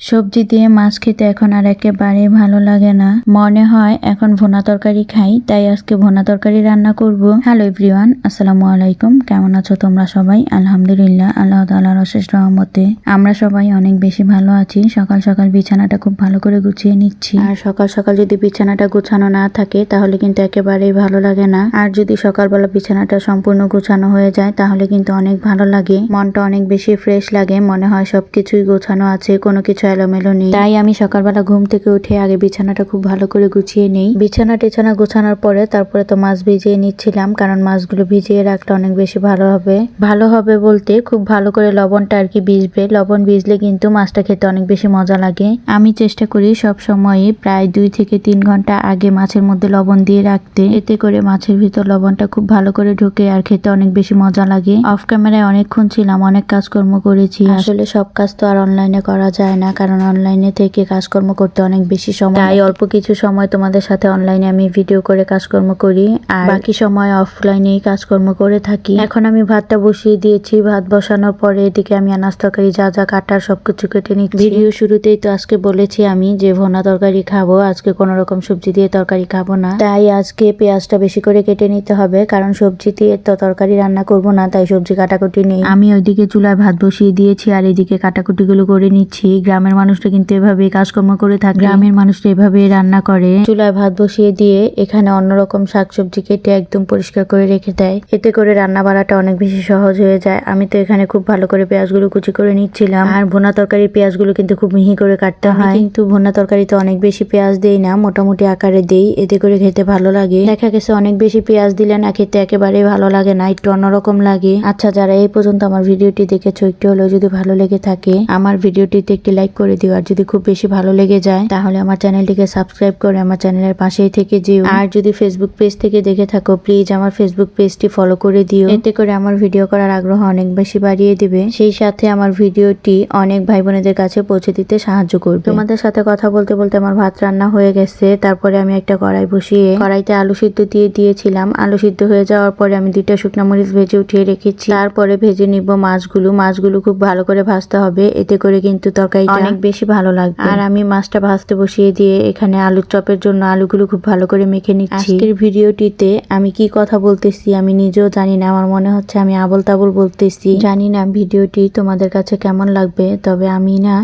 সবজি দিয়ে মাছ খেতে এখন আর একেবারেই ভালো লাগে না। মনে হয় এখন ভুনা তরকারি খাই, তাই আজকে ভুনা তরকারি রান্না করব। হ্যালো এভরিওয়ান, আসসালামু আলাইকুম। কেমন আছো তোমরা সবাই? আলহামদুলিল্লাহ, আল্লাহ তাআলার অশেষ রহমতে আমরা সবাই অনেক বেশি ভালো আছি। সকাল সকাল বিছানাটা খুব ভালো করে গুছিয়ে নিচ্ছি। আর সকাল সকাল যদি বিছানাটা গুছানো না থাকে তাহলে কিন্তু একেবারেই ভালো লাগে না। আর যদি সকালবেলা বিছানাটা সম্পূর্ণ গুছানো হয়ে যায় তাহলে কিন্তু অনেক ভালো লাগে, মনটা অনেক বেশি ফ্রেশ লাগে, মনে হয় সবকিছুই গোছানো আছে, কোনো কিছু এলোমেলো নেই। তাই আমি সকালবেলা ঘুম থেকে উঠে আগে বিছানাটা খুব ভালো করে গুছিয়ে নেই। বিছানা টিছানা গোছানোর পরে তারপরে তো মাছ ভিজিয়ে নিচ্ছিলাম, কারণ মাছগুলো ভিজিয়ে রাখলে অনেক বেশি ভালো হবে। ভালো হবে বলতে খুব ভালো করে লবণটা আর কি ভিজবে। লবণ ভিজলে কিন্তু মাছটা খেতে অনেক বেশি মজা লাগে। আমি চেষ্টা করি সব সময় প্রায় 2 থেকে 3 ঘন্টা আগে মাছের মধ্যে লবণ দিয়ে রাখতে, এতে করে মাছের ভিতর লবণটা খুব ভালো করে ঢুকে আর খেতে অনেক বেশি মজা লাগে। অফ ক্যামেরায় অনেকক্ষণ ছিলাম, অনেক কাজকর্ম করেছি। আসলে সব কাজ তো আর অনলাইনে করা যায় না, কারণ অনলাইনে থেকে কাজকর্ম করতে অনেক বেশি সময়, তাই অল্প কিছু সময় তোমাদের সাথে অনলাইনে আমি ভিডিও করে কাজকর্ম করি, আর বাকি সময় অফলাইনেই কাজকর্ম করে থাকি। এখন আমি ভাতটা বসিয়ে দিয়েছি। ভাত বসানোর পরে এদিকে আমি আনাজ তরকারি যা যা কাটার সবকিছু কেটে নিচ্ছি। ভিডিও শুরুতেই তো আজকে বলেছি আমি যে ভুনা তরকারি খাবো, আজকে কোনো রকম সবজি দিয়ে তরকারি খাবো না, তাই আজকে পেঁয়াজটা বেশি করে কেটে নিতে হবে, কারণ সবজি দিয়ে তো তরকারি রান্না করব না, তাই সবজি কাটাকুটি নেই। আমি ওইদিকে চুলায় ভাত বসিয়ে দিয়েছি আর এদিকে কাটাকুটি গুলো করে নিচ্ছি। গ্রামের মানুষরা কিন্তু এভাবে কাজকর্ম করে থাকে, গ্রামের মানুষরা এভাবে রান্না করে। চুলায় ভাত বসিয়ে দিয়ে এখানে অন্যরকম শাকসবজি কেটে একদম পরিষ্কার করে রেখে দেয়, এতে করে রান্না বাড়াটা অনেক বেশি সহজ হয়ে যায়। আমি তো এখানে খুব ভালো করে পেঁয়াজগুলো কুচি করে নিচ্ছিলাম। আর ভুনা তরকারির পেঁয়াজগুলো কিন্তু খুব মিহি করে কাটতে হয়, কিন্তু ভুনা তরকারিতে অনেক বেশি পেঁয়াজ দেই না, মোটামুটি আকারে দেই, এতে করে খেতে ভালো লাগে। দেখা গেছে অনেক বেশি পেঁয়াজ দিলে না খেতে একেবারেই ভালো লাগে না, একটু অন্যরকম লাগে। আচ্ছা, যারা এই পর্যন্ত আমার ভিডিওটি দেখেছো, একটু হলেও যদি ভালো লেগে থাকে আমার ভিডিওটিতে একটি লাইক করে দিও, আর যদি খুব বেশি ভালো লেগে যায় তাহলে আমার চ্যানেলটিকে সাবস্ক্রাইব করে আমার চ্যানেলের পাশেই থেকে যেও। আর যদি ফেসবুক পেজ থেকে দেখে থাকো, প্লিজ আমার ফেসবুক পেজটি ফলো করে দিও, এতে করে আমার ভিডিও করার আগ্রহ অনেক বেশি বাড়িয়ে দিবে, সেই সাথে আমার ভিডিওটি অনেক ভাই বোনেদের কাছে পৌঁছে দিতে সাহায্য করবে। তোমাদের সাথে কথা বলতে বলতে আমার ভাত রান্না হয়ে গেছে। তারপরে আমি একটা কড়াই বসিয়ে কড়াইতে আলু সিদ্ধ দিয়ে দিয়েছিলাম। আলু সিদ্ধ হয়ে যাওয়ার পরে আমি 2টা শুকনো মরিচ ভেজে উঠিয়ে রেখেছি। তারপরে ভেজে নিব মাছগুলো খুব ভালো করে ভাজতে হবে, এতে করে কিন্তু তরকারিটা অনেক বেশি ভালো লাগবে। আর আমি মাছটা ভাজতে বসিয়ে দিয়ে এখানে আলুর চপের জন্য আলুগুলো খুব ভালো করে মেখে নিচ্ছি। আজকের ভিডিওটিতে আমি কি কথা বলতেছি আমি নিজেও জানি না, আমার মনে হচ্ছে আমি আবল তাবল বলতেছি, জানি না ভিডিওটি তোমাদের কাছে কেমন লাগবে। তবে আমি না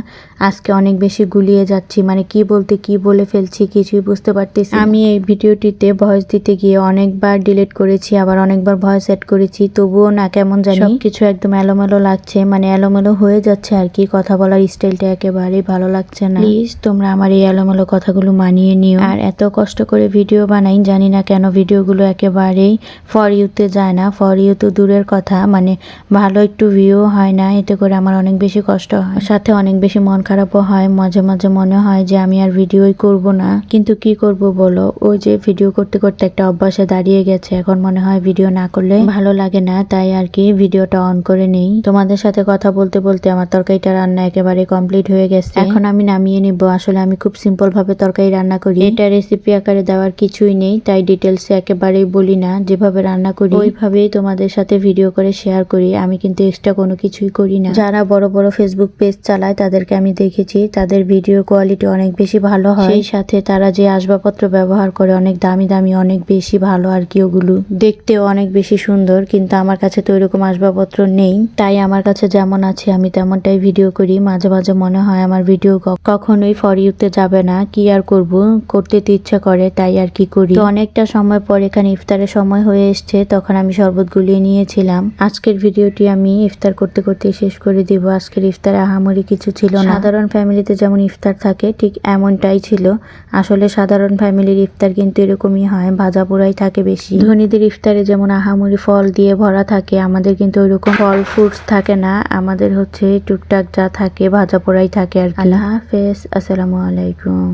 আজকে অনেক বেশি গুলিয়ে যাচ্ছি, মানে কি বলতে কি বলে ফেলছি কিছুই বুঝতে পারতেছি। আমি এই ভিডিওটিতে ভয়েস দিতে গিয়ে অনেকবার ডিলিট করেছি, আবার অনেকবার ভয়েস সেট করেছি, তবুও না কেমন জানি সবকিছু একদম এলোমেলো লাগছে, মানে এলোমেলো হয়ে যাচ্ছে আর কি। কথা বলার স্টাইলটা একেবারেই ভালো লাগছে না। প্লিজ তোমরা আমার এই এলোমেলো কথাগুলো মানিয়ে নিও। আর এত কষ্ট করে ভিডিও বানাই, জানি না কেন ভিডিওগুলো একেবারেই ফর ইউতে যায় না। ফর ইউ তো দূরের কথা, মানে ভালো একটু ভিউ হয় না, এতে করে আমার অনেক বেশি কষ্ট হয়, সাথে অনেক বেশি মন খারাপও হয়। মাঝে মাঝে মনে হয় যে আমি আর ভিডিওই করব না, কিন্তু কি করব বলো, ওই যে ভিডিও করতে করতে একটা অভ্যাসে দাঁড়িয়ে গেছে। এখন মনে হয় ভিডিও না করলে ভালো লাগে না, তাই আর কি ভিডিওটা অন করে নেই। তোমাদের সাথে কথা বলতে বলতে আমার তরকারিটা রান্না একেবারে কমপ্লিট হয়ে গেছে। এখন আমি নামিয়ে নিব। আসলে আমি খুব সিম্পল ভাবে তরকারি রান্না করি, এটা রেসিপি আকারে দেওয়ার কিছুই নেই, তাই ডিটেলসে একেবারেই বলি না। যেভাবে রান্না করি ওইভাবেই তোমাদের সাথে ভিডিও করে শেয়ার করি, আমি কিন্তু এক্সট্রা কোনো কিছুই করি না। যারা বড় বড় ফেসবুক পেজ চালায় তাদেরকে আমি দেখেছি, তাদের ভিডিও কোয়ালিটি অনেক বেশি ভালো হয়, সেই সাথে তারা যে আসবাবপত্র ব্যবহার করে অনেক দামি দামি, অনেক বেশি ভালো আর কি, ওগুলো দেখতেও অনেক বেশি সুন্দর। কিন্তু আমার কাছে তো ওইরকম আসবাবপত্র নেই, তাই আমার কাছে যেমন আছে আমি তেমনটাই ভিডিও করি। মাঝে মাঝে মনে হয় আমার ভিডিও কখনোই ফর ইউতে যাবে না, কি আর করব, করতে তো ইচ্ছা করে, তাই আর কি করি। তো অনেকটা সময় পর এখানে ইফতারের সময় হয়ে এসছে, তখন আমি শরবত গুলিয়ে নিয়েছিলাম। আজকের ভিডিওটি আমি ইফতার করতে করতে শেষ করে দিব। আজকের ইফতারে আহামরি কিছু ছিল না, সাধারণ ফ্যামিলিতে যেমন ইফতার থাকে ঠিক এমনটাই ছিল। আসলে সাধারণ ফ্যামিলির ইফতার কিন্তু এরকমই হয়, ভাজা পোড়াই থাকে বেশি। ধনীদের ইফতারে যেমন আহামরি ফল দিয়ে ভরা থাকে, আমাদের কিন্তু ওইরকম ফল ফ্রুটস থাকে না, আমাদের হচ্ছে টুকটাক যা থাকে ভাজা পোড়াই থাকে আর কি। আল্লাহ হাফেজ, আসসালামু আলাইকুম।